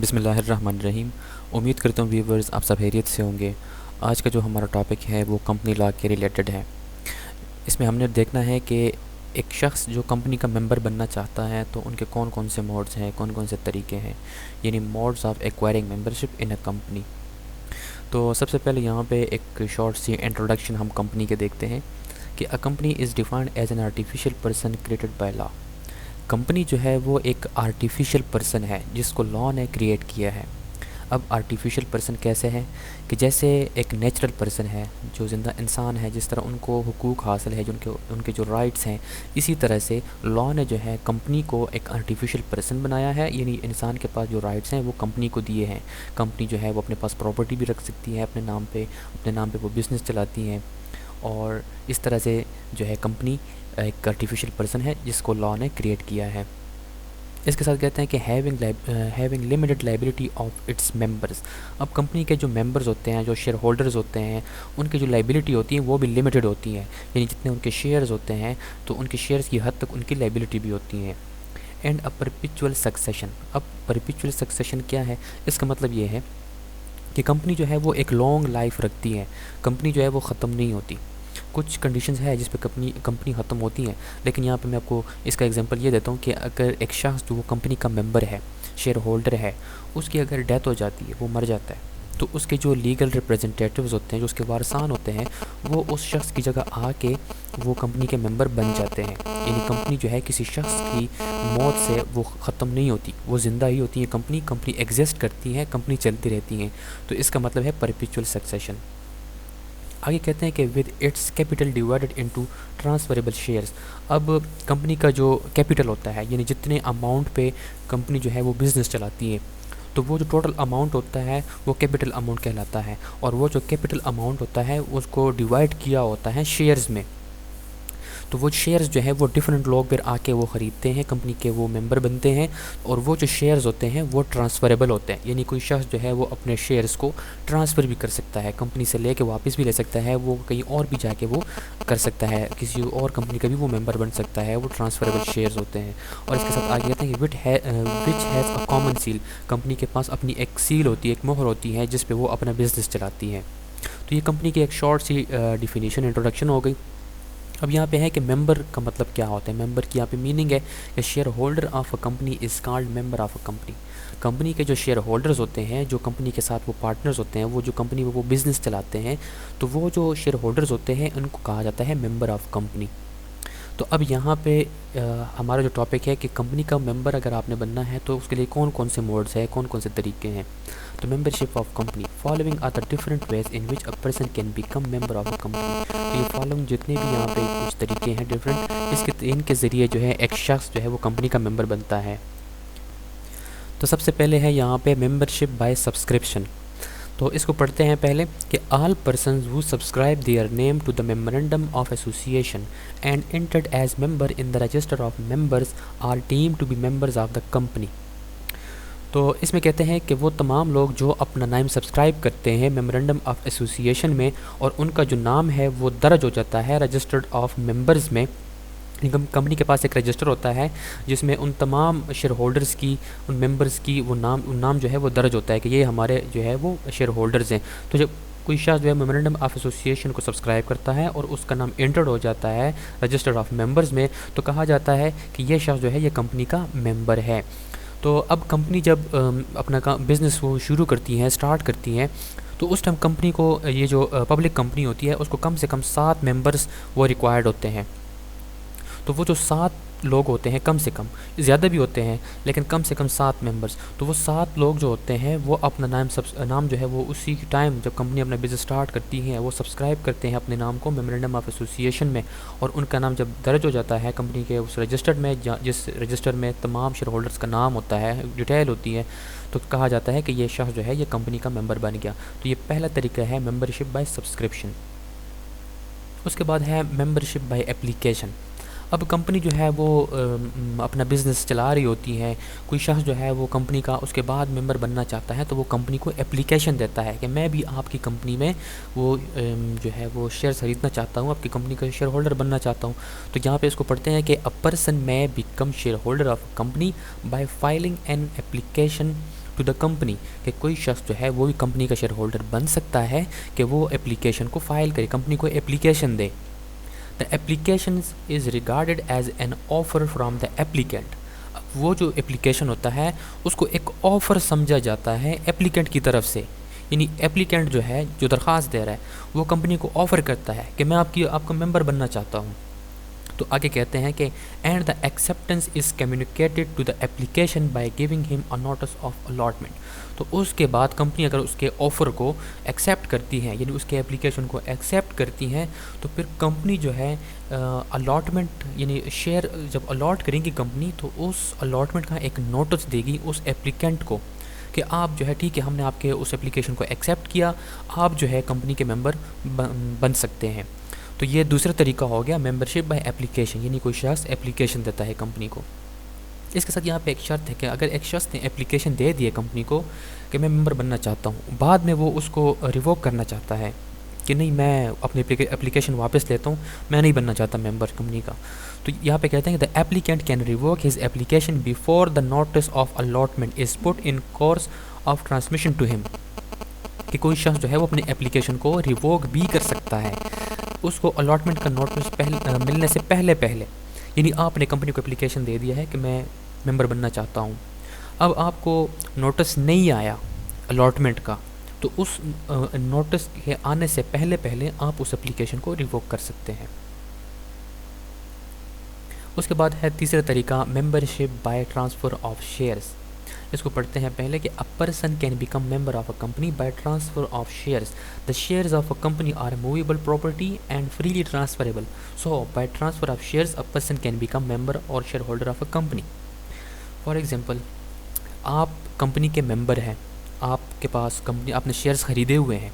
बिस्मिल्लाहिर्रहमानिर्रहीम। उम्मीद करता हूँ व्यूवर्स आप सब खैरियत से होंगे। आज का जो हमारा टॉपिक है वो कंपनी लॉ के रिलेटेड है। इसमें हमने देखना है कि एक शख्स जो कंपनी का मेंबर बनना चाहता है तो उनके कौन कौन से मोड्स हैं, कौन कौन से तरीके हैं, यानी modes of acquiring membership in a company. तो सबसे पहले यहाँ पे एक शॉर्ट सी इंट्रोडक्शन हम कंपनी के देखते हैं कि a company is defined as an artificial person created by law. Company जो है वो एक आर्टिफिशियल पर्सन है जिसको लॉ ने क्रिएट किया है। अब आर्टिफिशियल पर्सन कैसे है कि जैसे एक नेचुरल पर्सन है, जो ज़िंदा इंसान है, जिस तरह उनको हुकूक हासिल है, जो उनके उनके जो राइट्स हैं, इसी तरह से लॉ ने जो है कंपनी को एक आर्टिफिशियल पर्सन बनाया है, यानी इंसान के पास जो राइट्स हैं वो कंपनी को दिए हैं। कंपनी जो है वो अपने पास प्रॉपर्टी भी रख सकती है अपने नाम पे वो बिज़नेस चलाती हैं, और इस तरह से जो है कंपनी एक आर्टिफिशियल पर्सन है जिसको लॉ ने क्रिएट किया है। इसके साथ कहते हैं कि having limited liability of its members. अब कंपनी के जो मेंबर्स होते हैं, जो शेयर होल्डर्स होते हैं, उनकी जो लाइबिलिटी होती है वो भी लिमिटेड होती है, यानी जितने उनके शेयर्स होते हैं तो उनके शेयर्स की हद तक उनकी लाइबिलिटी भी होती है। And a perpetual succession. अब परपिचुअल सक्सेशन क्या है? इसका मतलब ये है कि कंपनी जो है वो एक लॉन्ग लाइफ रखती है, कंपनी जो है वो ख़त्म नहीं होती। कुछ कंडीशंस है जिस पे कंपनी ख़त्म होती हैं, लेकिन यहाँ पे मैं आपको इसका एग्जांपल ये देता हूँ कि अगर एक शख्स जो वो कंपनी का मेंबर है, शेयर होल्डर है, उसकी अगर डेथ हो जाती है, वो मर जाता है, तो उसके जो लीगल रिप्रेजेंटेटिव्स होते हैं, जो उसके वारसान होते हैं, वो उस शख्स की जगह आके वो कंपनी के मेंबर बन जाते हैं। यानी कंपनी जो है किसी शख्स की मौत से वो ख़त्म नहीं होती, वो ज़िंदा ही होती है। कंपनी एग्जिस्ट करती है, कंपनी चलती रहती है। तो इसका मतलब है परपेचुअल सक्सेशन। आगे कहते हैं कि with its capital divided into transferable shares. अब कंपनी का जो कैपिटल होता है, यानी जितने अमाउंट पे कंपनी जो है वो बिज़नेस चलाती है, तो वो जो टोटल अमाउंट होता है वो कैपिटल अमाउंट कहलाता है। और वो जो कैपिटल अमाउंट होता है उसको डिवाइड किया होता है शेयर्स में। तो वो शेयर्स जो है वो डिफरेंट लोग फिर आके वो ख़रीदते हैं, कंपनी के वो मेंबर बनते हैं, और वो जो शेयर्स होते हैं वो ट्रांसफ़रेबल होते हैं, यानी कोई शख्स जो है वो अपने शेयर्स को ट्रांसफ़र भी कर सकता है, कंपनी से लेके वापस भी ले सकता है, वो कहीं और भी जाके वो कर सकता है, किसी और कंपनी का भी वो मेंबर बन सकता है। वो ट्रांसफ़रेबल शेयर्स होते हैं। और इसके साथ आगे कहते हैं कि which has a common seal. Company के पास अपनी एक सील होती है, एक मोहर होती है, जिस पे वो अपना बिज़नेस चलाती है। तो ये कंपनी की एक शॉर्ट सी डिफिनीशन इंट्रोडक्शन हो गई। अब यहाँ पे है कि मेंबर का मतलब क्या होता है। मेंबर की यहाँ पे मीनिंग है कि share holder of a company is called member of a company. Company के जो शेयर होल्डर्स होते हैं, जो कंपनी के साथ वो पार्टनर्स होते हैं, वो जो कंपनी में वो बिज़नेस चलाते हैं, तो वो जो शेयर होल्डर्स होते हैं उनको कहा जाता है मेंबर ऑफ कंपनी। तो अब यहाँ पे हमारा जो टॉपिक है कि कंपनी का मेंबर अगर आपने बनना है तो उसके लिए कौन कौन से मोड्स हैं, कौन कौन से तरीके हैं। तो membership of company following are the different ways in which a person can become member of a company. तो ये फॉलोइंग जितने भी यहाँ पे कुछ तरीके हैं डिफरेंट, इनके ज़रिए जो है एक शख्स जो है वो कंपनी का मेंबर बनता है। तो सबसे पहले है यहाँ पे मेंबरशिप बाय सब्सक्रिप्शन। तो इसको पढ़ते हैं पहले कि all persons who subscribe their name to the memorandum of association and entered as member in the register of members are deemed to be members of the company. तो इसमें कहते हैं कि वो तमाम लोग जो अपना नाम सब्सक्राइब करते हैं मेमोरेंडम ऑफ एसोसिएशन में, और उनका जो नाम है वो दर्ज हो जाता है रजिस्टर्ड ऑफ मेंबर्स में। कंपनी के पास एक रजिस्टर होता है जिसमें उन तमाम शेयर होल्डर्स की, उन मेंबर्स की वो नाम जो है वो दर्ज होता है कि ये हमारे जो है वो शेयर होल्डर्स हैं। तो जब कोई शख्स जो है मेमोरेंडम ऑफ एसोसिएशन को सब्सक्राइब करता है और उसका नाम एंटर्ड हो जाता है रजिस्टर ऑफ मेंबर्स में, तो कहा जाता है कि ये शख्स जो है ये कंपनी का मेंबर है। तो अब कंपनी जब अपना बिज़नेस वो शुरू करती हैं, स्टार्ट करती हैं, तो उस टाइम कंपनी को ये जो पब्लिक कंपनी होती है उसको कम से कम 7 मेंबर्स वो रिक्वायर्ड होते हैं। तो वो जो 7 लोग होते हैं, कम से कम, ज़्यादा भी होते हैं लेकिन कम से कम 7 मेंबर्स, तो वो 7 लोग जो होते हैं वो अपना नाम जो है वो उसी टाइम जब कंपनी अपना बिज़नेस स्टार्ट करती है वो सब्सक्राइब करते हैं अपने नाम को मेमोरेंडम ऑफ एसोसिएशन में, और उनका नाम जब दर्ज हो जाता है कंपनी के उस रजिस्टर्ड में, जिस रजिस्टर में तमाम शेयर होल्डर्स का नाम होता है, डिटेल होती है, तो कहा जाता है कि ये शख्स जो है ये कंपनी का मेंबर बन गया। तो ये पहला तरीका है मेंबरशिप बाय सब्सक्रिप्शन। उसके बाद है मेंबरशिप बाय एप्लीकेशन। अब कंपनी जो है वो अपना बिज़नेस चला रही होती है, कोई शख्स जो है वो कंपनी का उसके बाद मेंबर बनना चाहता है, तो वो कंपनी को एप्लीकेशन देता है कि मैं भी आपकी कंपनी में वो जो है वो शेयर ख़रीदना चाहता हूँ, आपकी कंपनी का शेयर होल्डर बनना चाहता हूँ। तो यहाँ पे इसको पढ़ते हैं कि a person may become share holder of company by filing an application to the company, कि कोई शख्स जो है वो भी कंपनी का शेयर होल्डर बन सकता है कि वो एप्लीकेशन को फाइल करे, कंपनी को एप्लीकेशन दे। The application is regarded as an offer from the applicant. वो जो एप्लीकेशन होता है उसको एक ऑफ़र समझा जाता है एप्लीकेंट की तरफ से, यानी एप्लीकेंट जो है, जो दरख्वास्त दे रहा है, वो कंपनी को ऑफ़र करता है कि मैं आपका मेंबर बनना चाहता हूँ। तो आगे कहते हैं कि and the acceptance is communicated to the application by giving him a notice of allotment. तो उसके बाद कंपनी अगर उसके ऑफ़र को एक्सेप्ट करती है, यानी उसके एप्लीकेशन को एक्सेप्ट करती हैं, तो फिर कंपनी जो है अलॉटमेंट यानी शेयर जब अलॉट करेंगी कंपनी, तो उस अलॉटमेंट का एक नोटिस देगी उस एप्लीकेंट को कि आप जो है ठीक है, हमने आपके उस एप्लीकेशन को एक्सेप्ट किया, आप जो है कंपनी के मेंबर बन सकते हैं। तो ये दूसरा तरीका हो गया मेंबरशिप बाय एप्लीकेशन, यानी कोई शख्स एप्लीकेशन देता है कंपनी को। इसके साथ यहाँ पे एक शर्त है कि अगर एक शख्स ने एप्लीकेशन दे दी है कंपनी को कि मैं मेंबर बनना चाहता हूँ, बाद में वो उसको रिवोक करना चाहता है कि नहीं, मैं अपनी एप्लीकेशन वापस लेता हूँ, मैं नहीं बनना चाहता मेंबर कंपनी का, तो यहाँ पे कहते हैं कि the applicant can revoke his application before the notice of allotment is put in course of transmission to him. कि कोई शख्स जो है वो अपनी एप्लीकेशन को रिवोक भी कर सकता है उसको अलॉटमेंट का नोटिस मिलने से पहले पहले। यानी आपने कंपनी को एप्लीकेशन दे दिया है कि मैं मेंबर बनना चाहता हूँ, अब आपको नोटिस नहीं आया अलॉटमेंट का, तो उस नोटिस के आने से पहले पहले आप उस एप्लीकेशन को रिवोक कर सकते हैं। उसके बाद है तीसरा तरीका membership by transfer of shares. इसको पढ़ते हैं पहले कि a person can become member of a company by transfer of shares. The shares of a company are movable property and freely transferable, so by transfer of shares a person can become member और share holder of a company. For example, आप company के member हैं, आपके पास company, आपने shares ख़रीदे हुए हैं,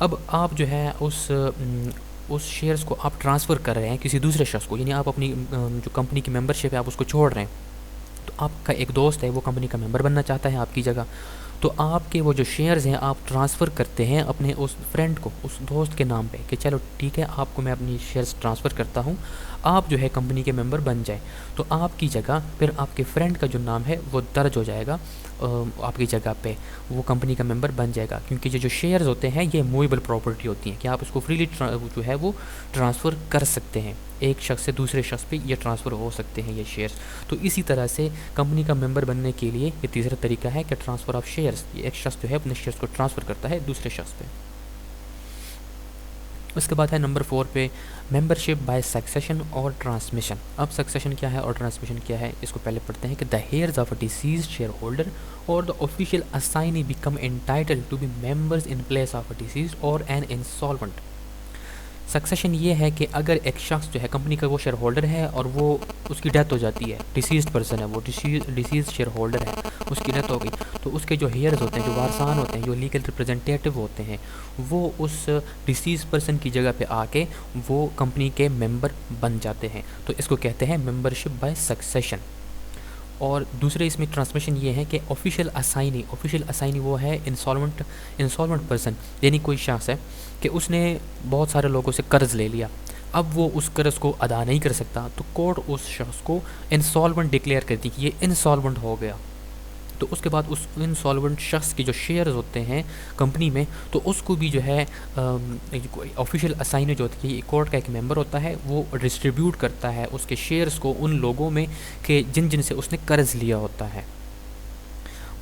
अब आप जो है उस शेयर्स को आप ट्रांसफ़र कर रहे हैं किसी दूसरे शख्स को, यानी आप अपनी जो कंपनी की मेंबरशिप है आप उसको छोड़ रहे हैं। तो आपका एक दोस्त है वो कंपनी का मेंबर बनना चाहता है आपकी जगह, तो आपके वो जो शेयर्स हैं आप ट्रांसफ़र करते हैं अपने उस फ्रेंड को, उस दोस्त के नाम पे कि चलो ठीक है, आपको मैं अपनी शेयर्स ट्रांसफ़र करता हूँ, आप जो है कंपनी के मेंबर बन जाए। तो आपकी जगह फिर आपके फ्रेंड का जो नाम है वो दर्ज हो जाएगा आपकी जगह पे, वो कंपनी का मेंबर बन जाएगा, क्योंकि ये जो शेयर्स होते हैं ये मूवेबल प्रॉपर्टी होती हैं कि आप इसको फ्रीली जो है वो ट्रांसफ़र कर सकते हैं, एक शख्स से दूसरे शख्स पे ये ट्रांसफ़र हो सकते हैं ये शेयर्स। तो इसी तरह से कंपनी का मेंबर बनने के लिए ये तीसरा तरीका है कि ट्रांसफ़र ऑफ शेयर्स, ये एक शख्स जो है अपने शेयर्स को ट्रांसफ़र करता है दूसरे शख्स पे। उसके बाद है नंबर 4 पे मेंबरशिप बाय सक्सेशन और ट्रांसमिशन। अब सक्सेशन क्या है और ट्रांसमिशन क्या है, इसको पहले पढ़ते हैं कि the heirs of a deceased share holder और the official assignee become entitled to be members in place of a deceased और एन इंसॉल्वेंट। सक्सेशन ये है कि अगर एक शख्स जो है कंपनी का वो शेयर होल्डर है और वो उसकी डेथ हो जाती है, डिसीज्ड पर्सन है वो, डिसीज शेयर होल्डर है, उसकी डेथ हो गई, तो उसके जो हेयर्स होते हैं, जो वारसान होते हैं, जो लीगल रिप्रेजेंटेटिव होते हैं, वो उस डिसीज पर्सन की जगह पे आके वो कंपनी के मेंबर बन जाते हैं। तो इसको कहते हैं मेंबरशिप बाय सक्सेशन। और दूसरे इसमें ट्रांसमिशन ये है कि ऑफिशियल असाइनी वो है इंसॉल्वेंट पर्सन, यानी कोई शख्स है कि उसने बहुत सारे लोगों से कर्ज़ ले लिया, अब वो उस कर्ज़ को अदा नहीं कर सकता, तो कोर्ट उस शख्स को इंसॉल्वेंट डिक्लेयर करती है कि ये इंसॉल्वेंट हो गया। तो उसके बाद उस इंसॉल्वेंट शख्स के जो शेयर्स होते हैं कंपनी में, तो उसको भी जो है ऑफिशियल असाइनी जो होती है, कोर्ट का एक मेंबर होता है, वो डिस्ट्रीब्यूट करता है उसके शेयर्स को उन लोगों में कि जिन से उसने कर्ज़ लिया होता है।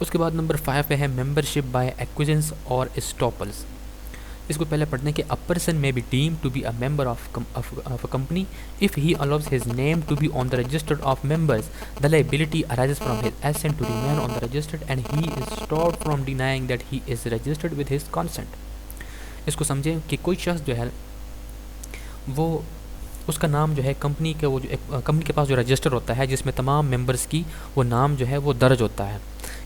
उसके बाद नंबर 5 पे है मेंबरशिप बाय एक्विजिशंस और स्टॉपल्स। इसको पहले पढ़ने के a person may be deem to be a member of a company if he allows his name to be on the register of members, the liability arises from his assent to remain on the register and he is stopped from denying that he is registered with his consent. इसको समझें कि कोई शख्स जो है वो, उसका नाम जो है कंपनी के, वो जो कंपनी के पास जो रजिस्टर होता है जिसमें तमाम मेंबर्स की वो नाम जो है वो दर्ज होता है,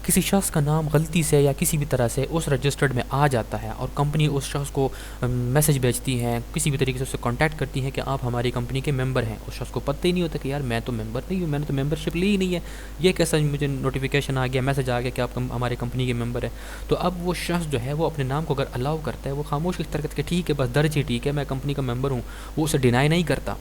किसी शख्स का नाम गलती से या किसी भी तरह से उस रजिस्टर्ड में आ जाता है और कंपनी उस शख्स को मैसेज भेजती है, किसी भी तरीके से उससे कांटेक्ट करती है कि आप हमारी कंपनी के मेंबर हैं। उस शख्स को पता ही नहीं होता कि यार मैं तो मेंबर नहीं हूँ, मैंने तो मेंबरशिप ली ही नहीं है, ये कैसा मुझे नोटिफिकेशन आ गया, मैसेज आ गया कि आप हमारे कंपनी के मेंबर हैं। तो अब वो शख्स जो है वो अपने नाम को अगर अलाउ करता है, वो खामोश इस तरह के ठीक है बस दर्ज ही ठीक है मैं कंपनी का मेंबर हूँ, वो उसे डिनाई नहीं करता,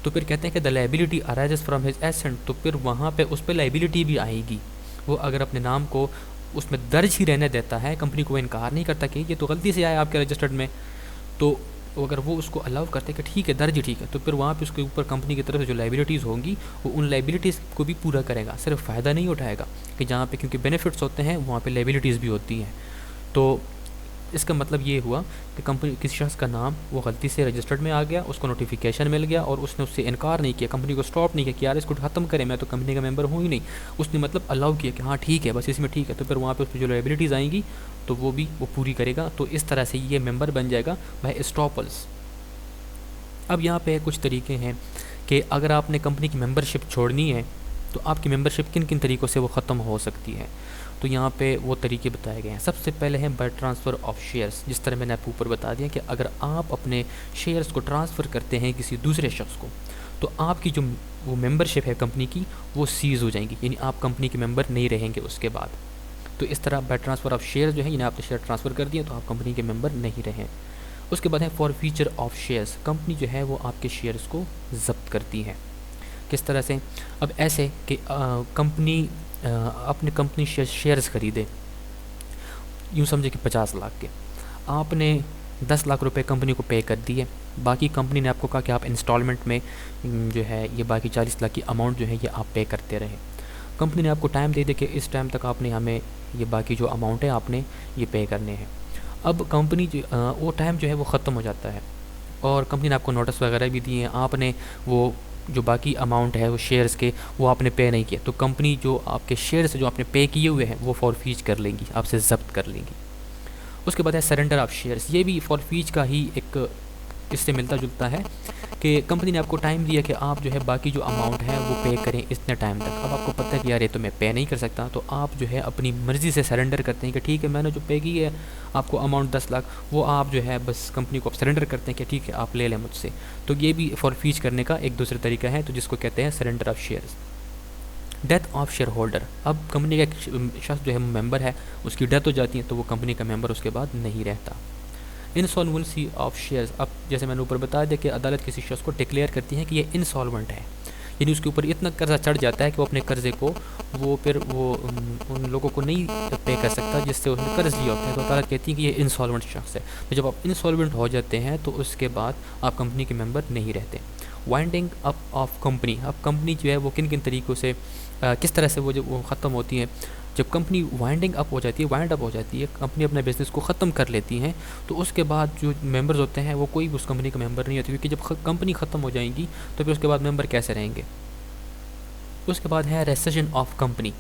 तो फिर कहते हैं कि the liability arises from his assent, तो फिर वहाँ पे उस पर लायबिलिटी भी आएगी। वो अगर अपने नाम को उसमें दर्ज ही रहने देता है, कंपनी को वो इनकार नहीं करता कि ये तो गलती से आया आपके रजिस्टर्ड में, तो अगर वो उसको अलाउ करते हैं कि ठीक है दर्ज ही ठीक है, तो फिर वहाँ पे उसके ऊपर कंपनी की तरफ से जो लाइबिलिटीज़ होंगी वो उन लाइबिलिटीज़ को भी पूरा करेगा, सिर्फ फ़ायदा नहीं उठाएगा कि जहाँ पे क्योंकि बेनिफिट्स होते हैं वहाँ पे लाइबिलिटीज़ भी होती हैं। तो इसका मतलब ये हुआ कि कंपनी किसी शख्स का नाम वो गलती से रजिस्टर्ड में आ गया, उसको नोटिफिकेशन मिल गया और उसने उससे इनकार नहीं किया, कंपनी को स्टॉप नहीं किया कि यार इसको ख़त्म करें, मैं तो कंपनी का मेंबर हूँ ही नहीं। उसने मतलब अलाउ किया कि हाँ ठीक है बस इसमें ठीक है, तो फिर वहाँ पे उस पर जो लाइबिलिटीज़ आएंगी तो वो भी वो पूरी करेगा। तो इस तरह से ये मेंबर बन जाएगा बाय एस्टॉपल्स। अब यहाँ पे कुछ तरीके हैं कि अगर आपने कंपनी की मेंबरशिप छोड़नी है तो आपकी मेंबरशिप किन किन तरीक़ों से वो ख़त्म हो सकती है। तो यहाँ पे वो तरीके बताए गए हैं। सबसे पहले है बाय ट्रांसफ़र ऑफ शेयर्स। जिस तरह मैंने आपको ऊपर बता दिया कि अगर आप अपने शेयर्स को ट्रांसफ़र करते हैं किसी दूसरे शख्स को, तो आपकी जो वो मेंबरशिप है कंपनी की वो सीज़ हो जाएंगी, यानी आप कंपनी के मेंबर नहीं रहेंगे उसके बाद। तो इस तरह बाय ट्रांसफ़र ऑफ शेयर्स जो है, यानी आपने शेयर ट्रांसफ़र कर दिए तो आप कंपनी के मेंबर नहीं रहे। उसके बाद है for feature of shares. Company जो है वो आपके शेयर्स को ज़ब्त करती है। किस तरह से? अब ऐसे कि कंपनी अपने कंपनी शेयर्स ख़रीदे, यूँ समझे कि 50 लाख के, आपने 10 लाख रुपए कंपनी को पे कर दिए, बाकी कंपनी ने आपको कहा कि आप इंस्टॉलमेंट में जो है ये बाकी 40 लाख की अमाउंट जो है ये आप पे करते रहे। कंपनी ने आपको टाइम दे दिया कि इस टाइम तक आपने हमें ये बाकी जो अमाउंट है आपने ये पे करने हैं। अब कंपनी वो टाइम जो है वो ख़त्म हो जाता है और कंपनी ने आपको नोटिस वगैरह भी दिए हैं, आपने वो जो बाकी अमाउंट है वो शेयर्स के वो आपने पे नहीं किया, तो कंपनी जो आपके शेयर्स जो आपने पे किए हुए हैं वो फॉरफीज कर लेंगी, आपसे ज़ब्त कर लेंगी। उसके बाद है सरेंडर ऑफ शेयर्स। ये भी फॉरफीज का ही एक इससे मिलता जुलता है कि कंपनी ने आपको टाइम दिया कि आप जो है बाकी जो अमाउंट है वो पे करें इतने टाइम तक। अब आपको पता है कि यार ये तो मैं पे नहीं कर सकता, तो आप जो है अपनी मर्ज़ी से सरेंडर करते हैं कि ठीक है मैंने जो पे की है आपको अमाउंट 10 लाख, वो आप जो है बस कंपनी को आप सरेंडर करते हैं कि ठीक है आप ले लें मुझसे। तो ये भी फॉरफीज करने का एक दूसरा तरीका है, तो जिसको कहते हैं surrender of shares. Death of share holder. अब कंपनी का एक शख्स जो है मेंबर है उसकी डेथ हो जाती है तो वो कंपनी का मेंबर उसके बाद नहीं रहता। Insolvency of shares. अब जैसे मैंने ऊपर बता दिया कि अदालत किसी शख्स को डिक्लेयर करती है कि ये इंसॉल्वेंट है, यानी उसके ऊपर इतना कर्जा चढ़ जाता है कि वो अपने कर्जे को वो फिर वो उन लोगों को नहीं पे कर सकता जिससे उसने कर्ज लिया होता है, तो अदालत कहती है कि ये इंसॉल्वेंट शख्स है। तो जब आप इंसॉल्वेंट हो जाते हैं तो उसके बाद आप कंपनी के मेंबर नहीं रहते। Winding up of company. अब कंपनी जो है वो किन किन तरीक़ों से किस तरह से वो जब वो ख़त्म होती है, जब कंपनी वाइंड अप हो जाती है, कंपनी अपने बिज़नेस को ख़त्म कर लेती हैं, तो उसके बाद जो मेंबर्स होते हैं वो कोई उस कंपनी का मेंबर नहीं होते, क्योंकि जब कंपनी ख़त्म हो जाएगी तो फिर उसके बाद मेंबर कैसे रहेंगे। उसके बाद है रेसेशन ऑफ कंपनी।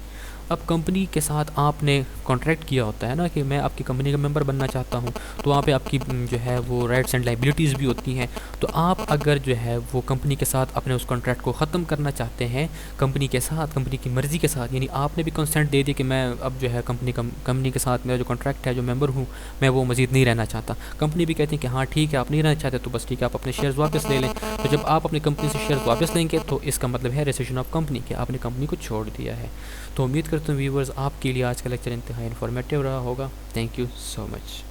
अब कंपनी के साथ आपने कॉन्ट्रैक्ट किया होता है ना कि मैं आपकी कंपनी का मेंबर बनना चाहता हूँ, तो वहाँ पे आपकी जो है वो राइट्स एंड लाइबिलिटीज़ भी होती हैं। तो आप अगर जो है वो कंपनी के साथ अपने उस कॉन्ट्रैक्ट को ख़त्म करना चाहते हैं कंपनी के साथ, कंपनी की मर्ज़ी के साथ, यानी आपने भी कंसेंट दे दिया कि मैं अब जो है कंपनी के साथ मेरा जो कॉन्ट्रैक्ट है, जो मेंबर हूँ मैं वो मज़ीद नहीं रहना चाहता। कंपनी भी कहती है कि हाँ ठीक है आप नहीं रहना चाहते तो बस ठीक है आप अपने शेयर्स वापस ले लें। तो जब आप अपनी कंपनी से शेयर्स वापस लेंगे तो इसका मतलब है रेसेशन ऑफ कंपनी, कि आपने कंपनी को छोड़ दिया है। तो उम्मीद करता हूँ व्यूवर्स आपके लिए आज का लेक्चर इंतहाई इन्फॉर्मेटिव रहा होगा। Thank you so much.